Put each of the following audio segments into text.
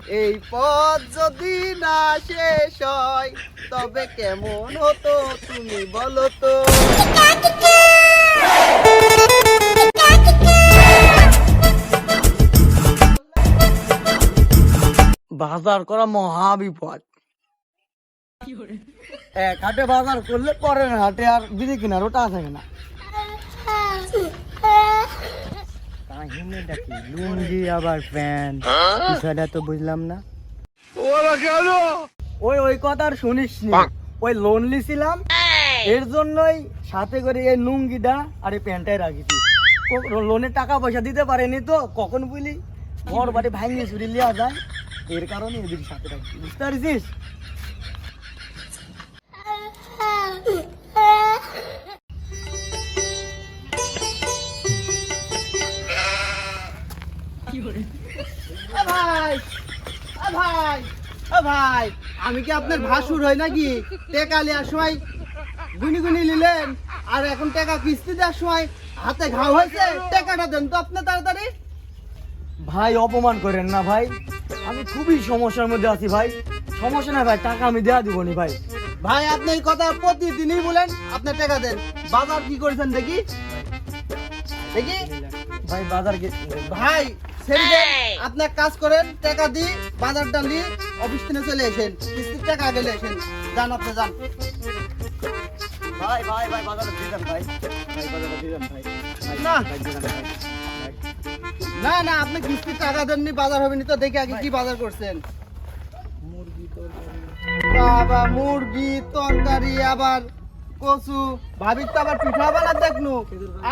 এই পথ যদি না শেষ হয় তবে কেমন হতো তুমি বলো তো। বাজার করা মহা বিপদ। এক হাটে বাজার করলে পরের হাটে আর বিড়ি কিনার ওটা থাকে না। লুঙ্গি আবার প্যান্ট, বিষয়টা তো বুঝলাম না। ওই কথা আর শুনিস নি। ওই লোন লিছিলাম, এর জন্যই সাথে করে এই লুঙ্গিটা আর এই প্যান্টটাই রাখিছি। লোনের টাকা পয়সা দিতে পারেনি তো কখন বুঝলি ঘর বাড়ি ভাঙিয়ে চুরি লিয়া যায়, এর কারণে এদের সাথে রাখছি, বুঝতে পারছিস? ভাই আমি কি আপনার ভাসুর হয় নাকি? টেকা নেওয়ার সময় গুনি গুনি নিলেন আর এখন টাকা কিস্তি দেওয়ার সময় হাতে ঘাও হয়েছে, টাকাটা দেন তো আপনি তাড়াতাড়ি। ভাই অপমান করেন না ভাই, আমি খুবই সমস্যার মধ্যে আছি ভাই। সমস্যা না ভাই, টাকা আমি দেওয়া দিব নি ভাই। ভাই আপনি এই কথা প্রতিদিনই বলেন, আপনি টাকা দেন। বাজার কি করেছেন দেখি দেখি ভাই, বাজার কি ভাই আপনি এক কাজ করেন, টাকা দিই বাজারটা নিয়ে অফিস থেকে চলে এসেন, কিস্তির টাকা আগে এসেন, যান আপনি যান। ভাই ভাই ভাই বাজারে দিয়ে দেন ভাই, বাজারে দিয়ে দেন ভাই। না না না, আপনি কিস্তির টাকা দেননি, বাজার হবে না তো। দেখে আগে কি বাজার করছেন? বাবা মুরগি তরকারি আবার কচু, ভাবি তো আবার পিঠা বানা দেখনু।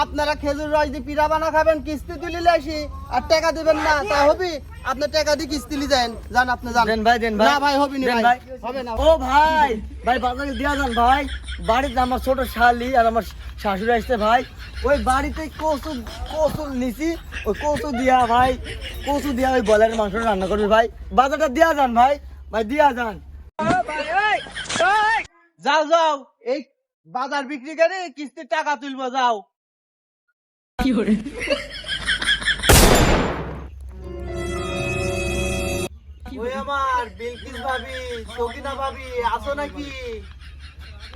আপনারা খেজুর রস দিয়ে পিঠা বানা খাবেন, কিস্তি তুলিলে আসি আর টাকা দিবেন না, তা হবি? আপনি টাকা দিয়ে কিস্তি লি যান, যান আপনি যান। দেন ভাই দেন ভাই। না ভাই হবি না ভাই, হবে না। ও ভাই ভাই বাজারে দিয়া যান ভাই। বাড়িতে আমার ছোট শালি আর আমার শাশুড়ি আসছে ভাই, ওই বাড়িতে কচু কচু নিছি, ওই কচু দিয়া ভাই, কচু দিয়া ওই বলারের মাংস রান্না করবি ভাই। বাজারটা দিয়া যান ভাই, ভাই দিয়া যান। যাও যাও, এই বাজার বিক্রি করে কিস্তির টাকা তুলবো, যাও। ওই আমার বিলকিস ভাবি, সকিনা ভাবি আছো নাকি?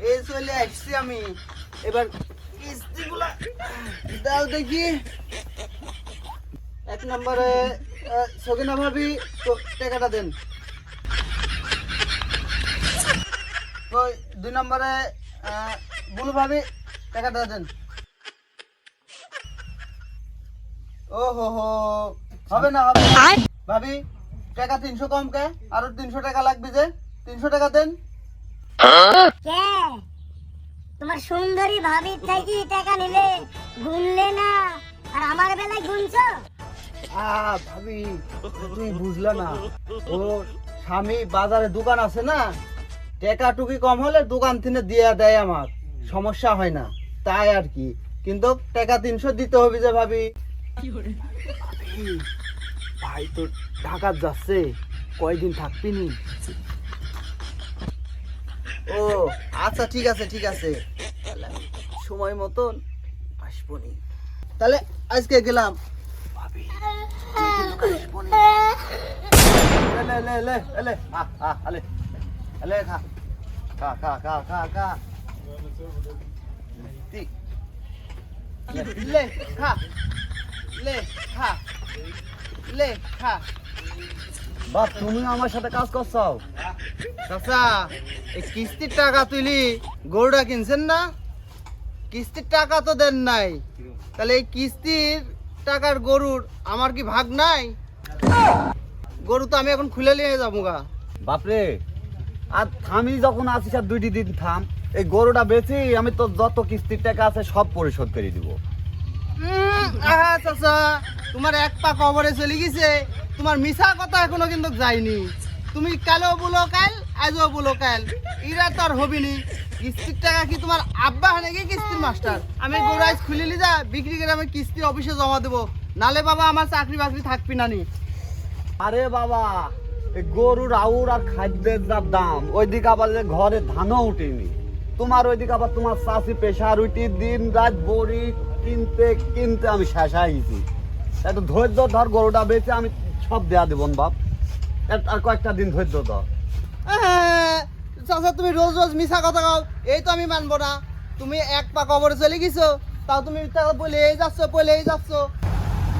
এই চলে আসছি আমি, এবার কিস্তিগুলা দাও দেখি। এক নম্বরে সকিনা ভাবি টাকাটা দেন। ওই 2 নম্বরে বুলু ভাবি টাকাটা দেন। ও হো হো, হবে না হবে না ভাবি, টাকা 300 কম কে, আরো 300 টাকা লাগবে, যে 300 টাকা দেন। কে তোমার সুন্দরী ভাবি থেকে টাকা নিলে গুনলে না, আর আমার বেলায় গুনছো? ভাবি তুমি বুঝলা না, ও স্বামী বাজারে দোকান আছে না, টাকা টুকি কম হলে দোকান থেকে দিয়ে দেয়, আমার সমস্যা হয় না, তাই আর কি। কিন্তু টাকা 300 দিতে হবে যে ভাবি। ভাই তো ঢাকা যাচ্ছে, কয়দিন থাকবি নি? ও আচ্ছা ঠিক আছে ঠিক আছে, সময় মতন আসবো নি, তাহলে আজকে গেলাম ভাবি। বাপ তুমি আমার সাথে কাজ করছো? চাচা এই কিস্তির টাকা তুলি গরুটা কিনছেন না, কিস্তির টাকা তো দেন নাই, তাহলে এই কিস্তির টাকার গরুর আমার কি ভাগ নাই? গরু তো আমি এখন খুলে নিয়ে যাবো গা। বাপরে, আর থামি যখন আসিস আর 2 দিন থাম, এই গরুটা বেচি আমি তো যত কিস্তির টাকা আছে সব পরিশোধ করে দিব। চাচা তোমার এক পা কবরে চলে গেছে, তোমার মিছা কথা এখনো কিন্তু যায়নি। তুমি কালও বলো কাল, আজও বলো কাল, এরা তো আর হবিনি। কিস্তির টাকা কি তোমার আব্বা হয় নাকি কিস্তির মাস্টার? আমি গরু আজ খুলে নি যা বিক্রি করে আমি কিস্তি অফিসে জমা দেবো, নালে বাবা আমার চাকরি বাকরি থাকবি না নি। আরে বাবা, এই গরুর আউর আর খাদ্যের যা দাম, ওইদিকে আবার যে ঘরে ধানও উঠেনি, তোমার ওইদিকে আবার তোমার চাষি পেশার উঠি, দিন রাত বড়ি কিনতে কিনতে আমি শেষ হয়ে গেছি। একটু ধৈর্য ধর, গরুটা বেচে আমি সব দেয়া দেবো বাপ। আর কয়েকটা দিন ধৈর্য ধর। চাচা তুমি রোজ রোজ মিছা কথা কও, এই তো আমি মানবো না। তুমি এক পা কবরে চলে গেছো, তাও তুমি বলেই যাচ্ছ।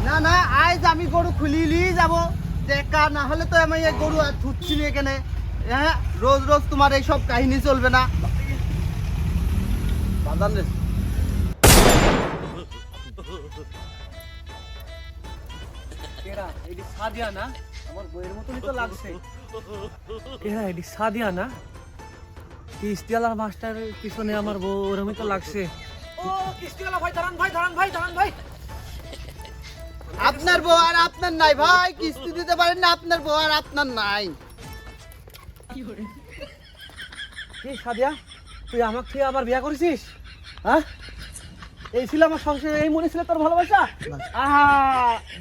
না না, আজ আমি গরু খুলিলেই যাব, টেকা না হলে তো আমি এই গরু আর ছুটছি না এখানে। হ্যাঁ, রোজ রোজ তোমার এইসব কাহিনী চলবে না। বাজান রে, কেরা এডি সাদিয়া না? আমার বইয়ের মতনই তো লাগছে। কেরা এডি সাদিয়া না? কিস্তিওয়ালা মাস্টারের পিছনে আমার বউ ওরমই তো লাগছে। ও কিস্তিওয়ালা ভাই, দাঁড়ান ভাই, দাঁড়ান ভাই, দাঁড়ান ভাই। আপনার বউ আর আপনার নাই ভাই, কিস্তি দিতে পারেন না, আপনার বউ আর আপনার নাই। কি সাদিয়া, তুই আমাকে থেকে আবার বিয়া করেছিস? হ্যাঁ, এই ছিল আমার সংসারে, এই মনে ছিল তোর ভালোবাসা? আহা,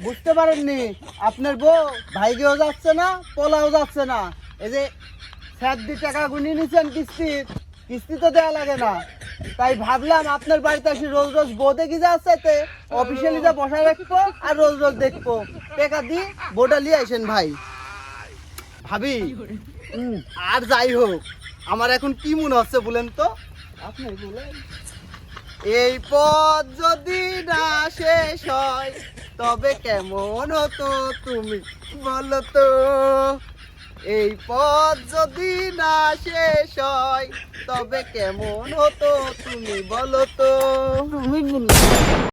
বুঝতে পারেননি, আপনার বউ ভাইগেও যাচ্ছে না, পোলাও যাচ্ছে না। এই যে 7 টাকা গুনিয়ে নিচ্ছেন কিস্তি তো দেওয়া লাগে না। তাই ভাবলাম আপনার বাড়িতে এসে রোজ রোজ বউ দেখি যাচ্ছে, অফিসিয়ালি যা বসায় রাখবো আর রোজ রোজ দেখবো। টাকা দিয়ে বউটা নিয়ে আসেন ভাই। ভাবি, আর যাই হোক, আমার এখন কি মনে হচ্ছে বলেন তো? আপনি বলেন। এই পথ যদি না শেষ হয় তবে কেমন হতো তুমি বলো তো? এই পথ যদি না শেষ হয় তবে কেমন হতো তুমি বলো তো? তুমি